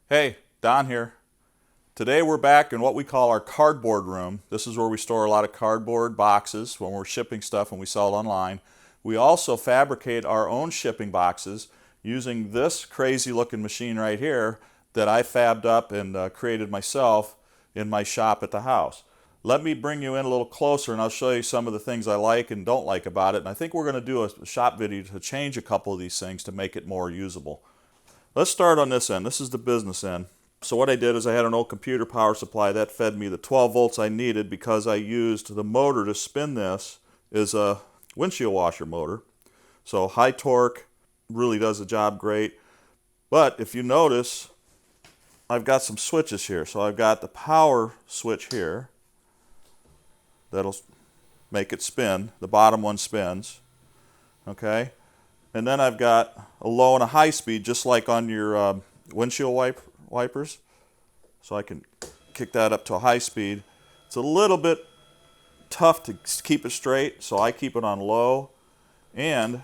Hey, Don here. Today we're back in what we call our cardboard room. This is where we store a lot of cardboard boxes when we're shipping stuff and we sell it online. We also fabricate our own shipping boxes using this crazy looking machine right here that I fabbed up and created myself in my shop at the house. Let me bring you in a little closer and I'll show you some of the things I like and don't like about it. And I think we're going to do a shop video to change a couple of these things to make it more usable. Let's start on this end. This is the business end. So what I did is I had an old computer power supply that fed me the 12 volts I needed because I used the motor to spin this is a windshield washer motor. So high torque, really does the job great. But if you notice, I've got some switches here. So I've got the power switch here that'll make it spin. The bottom one spins. Okay. And then I've got a low and a high speed, just like on your windshield wipers. So I can kick that up to a high speed. It's a little bit tough to keep it straight, so I keep it on low. And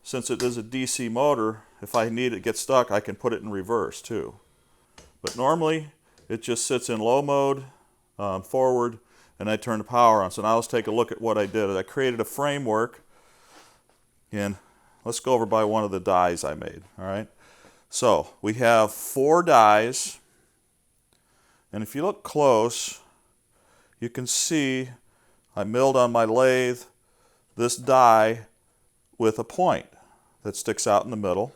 since it is a DC motor, if I need it to get stuck, I can put it in reverse too. But normally it just sits in low mode, forward, and I turn the power on. So now let's take a look at what I did. I created a framework. And let's go over by one of the dies I made. All right. So we have 4 dies. And if you look close, you can see I milled on my lathe this die with a point that sticks out in the middle.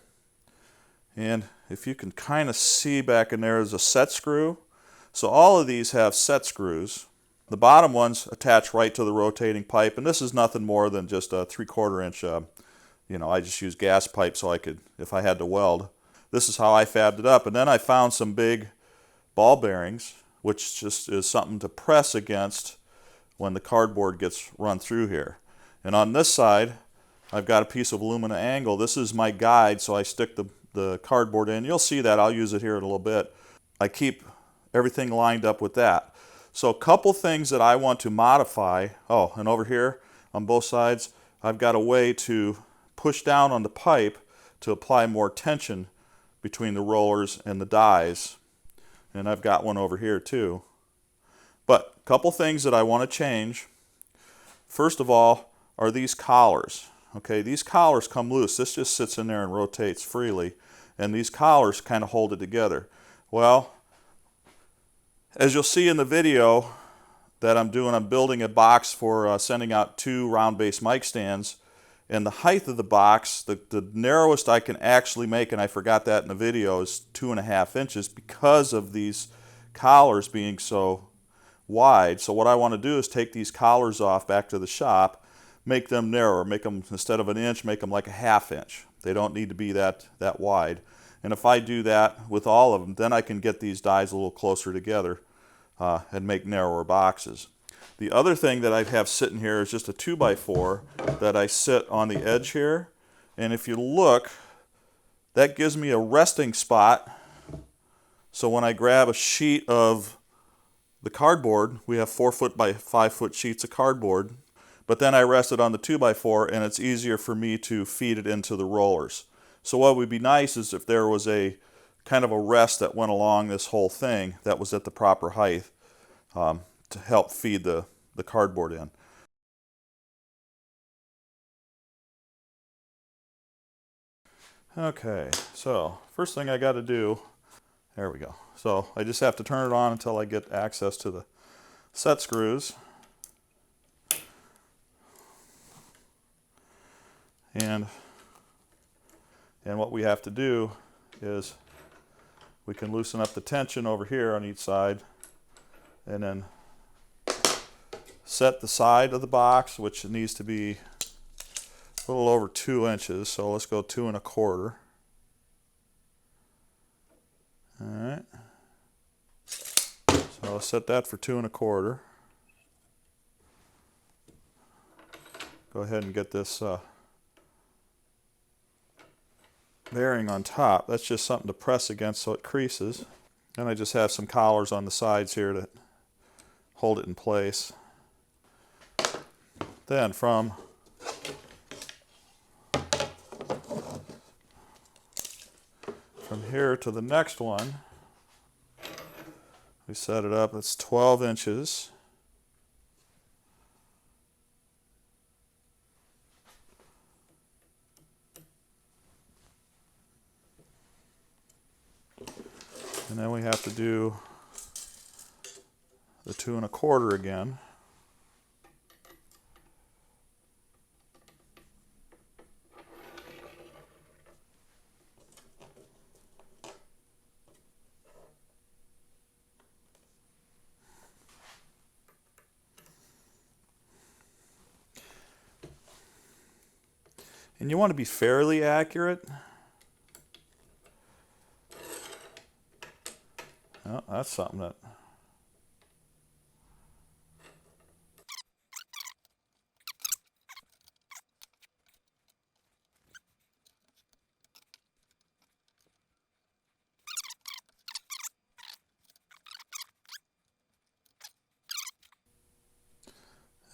And if you can kind of see back in there is a set screw. So all of these have set screws. The bottom ones attach right to the rotating pipe. And this is nothing more than just a 3/4 inch I just use gas pipe so I could, if I had to weld. This is how I fabbed it up. And then I found some big ball bearings, which just is something to press against when the cardboard gets run through here. And on this side, I've got a piece of aluminum angle. This is my guide, so I stick the cardboard in. You'll see that. I'll use it here in a little bit. I keep everything lined up with that. So a couple things that I want to modify. Oh, and over here on both sides, I've got a way to push down on the pipe to apply more tension between the rollers and the dies. And I've got one over here too. But a couple things that I want to change. First of all are these collars. Okay, these collars come loose. This just sits in there and rotates freely. And these collars kind of hold it together. Well, as you'll see in the video that I'm building a box for sending out 2 round base mic stands. And the height of the box, the narrowest I can actually make, and I forgot that in the video, is 2.5 inches because of these collars being so wide. So what I want to do is take these collars off back to the shop, make them narrower, make them, instead of an inch, make them like a 1/2 inch. They don't need to be that wide. And if I do that with all of them, then I can get these dies a little closer together and make narrower boxes. The other thing that I have sitting here is just a 2x4 that I sit on the edge here. And if you look, that gives me a resting spot. So when I grab a sheet of the cardboard, we have 4 by 5 sheets of cardboard. But then I rest it on the 2x4 and it's easier for me to feed it into the rollers. So what would be nice is if there was a kind of a rest that went along this whole thing that was at the proper height. To help feed the cardboard in. Okay, so first thing I got to do, there we go. So I just have to turn it on until I get access to the set screws. And what we have to do is we can loosen up the tension over here on each side and then set the side of the box, which needs to be a little over 2 inches. So let's go 2 1/4. All right. So I'll set that for 2 1/4. Go ahead and get this bearing on top. That's just something to press against so it creases. And I just have some collars on the sides here to hold it in place. Then from From here to the next one, we set it up, it's 12 inches. And then we have to do the 2 1/4 again. And you want to be fairly accurate. Oh, that's something that...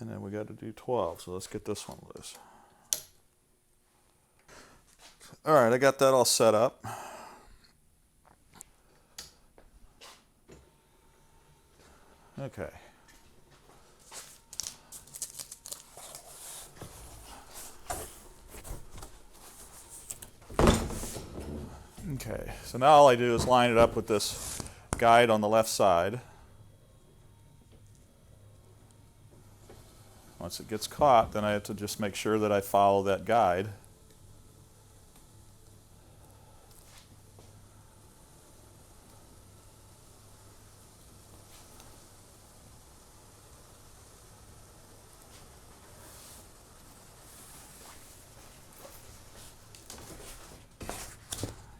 And then we got to do 12, so let's get this one loose. All right, I got that all set up. Okay. Okay, so now all I do is line it up with this guide on the left side. Once it gets caught, then I have to just make sure that I follow that guide.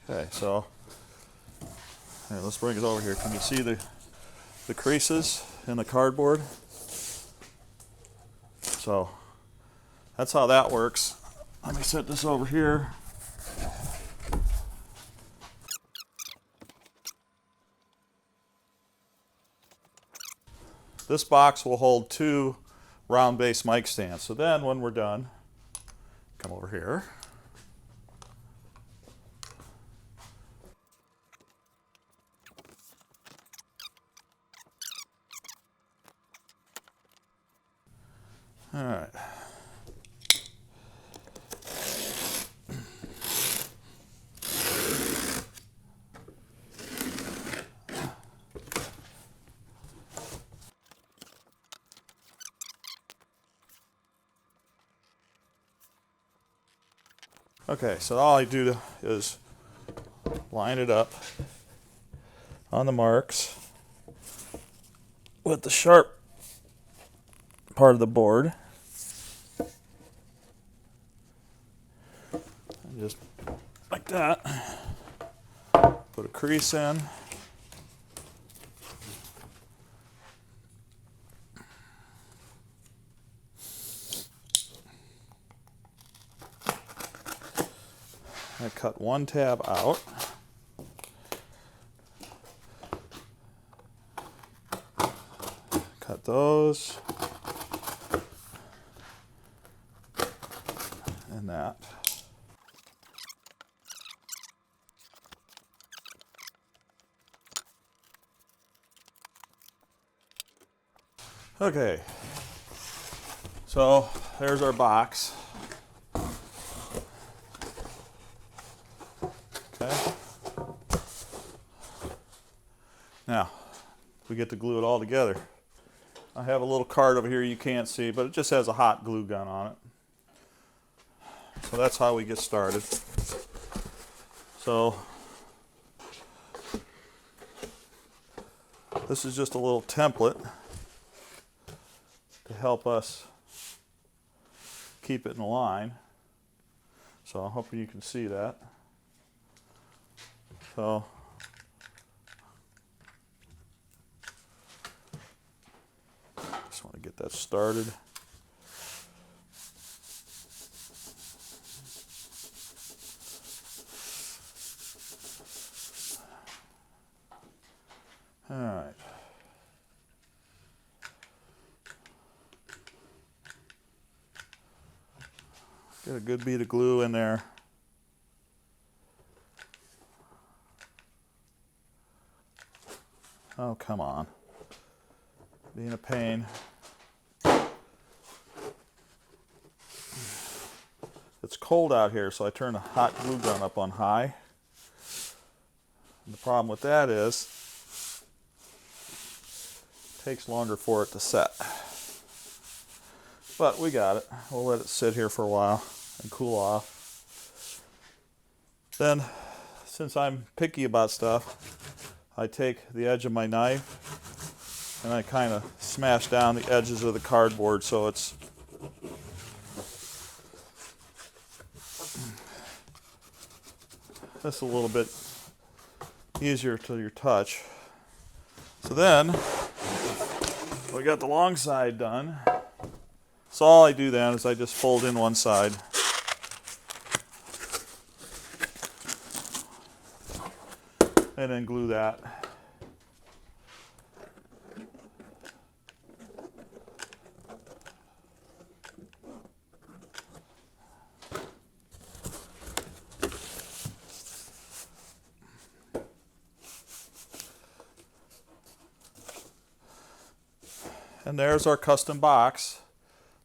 Okay, so here, let's bring it over here. Can you see the creases in the cardboard? So that's how that works. Let me set this over here. This box will hold 2 round base mic stands. So then when we're done, come over here. All right. Okay, so all I do is line it up on the marks with the sharp part of the board. And just like that. Put a crease in. I cut 1 tab out. Cut those. And that. Okay. So there's our box. Okay. Now, we get to glue it all together. I have a little card over here you can't see, but it just has a hot glue gun on it. So that's how we get started. So this is just a little template to help us keep it in line. So I'm hoping you can see that. So just want to get that started. All right. Get a good bead of glue in there. Oh, come on. Being a pain. It's cold out here, so I turn the hot glue gun up on high. And the problem with that is it takes longer for it to set. But we got it. We'll let it sit here for a while and cool off. Then, since I'm picky about stuff, I take the edge of my knife and I kind of smash down the edges of the cardboard so it's just a little bit easier to your touch. So then, we got the long side done. So all I do then is I just fold in one side. And then glue that. And there's our custom box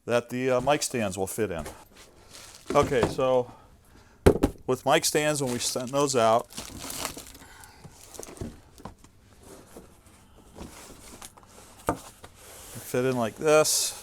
that the mic stands will fit in. Okay, so with mic stands, when we send those out, they fit in like this.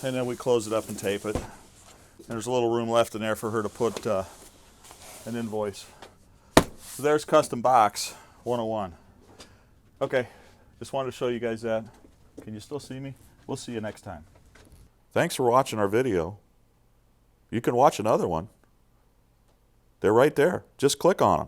And then we close it up and tape it. And there's a little room left in there for her to put an invoice. So there's Custom Box 101. Okay, just wanted to show you guys that. Can you still see me? We'll see you next time. Thanks for watching our video. You can watch another one. They're right there. Just click on them.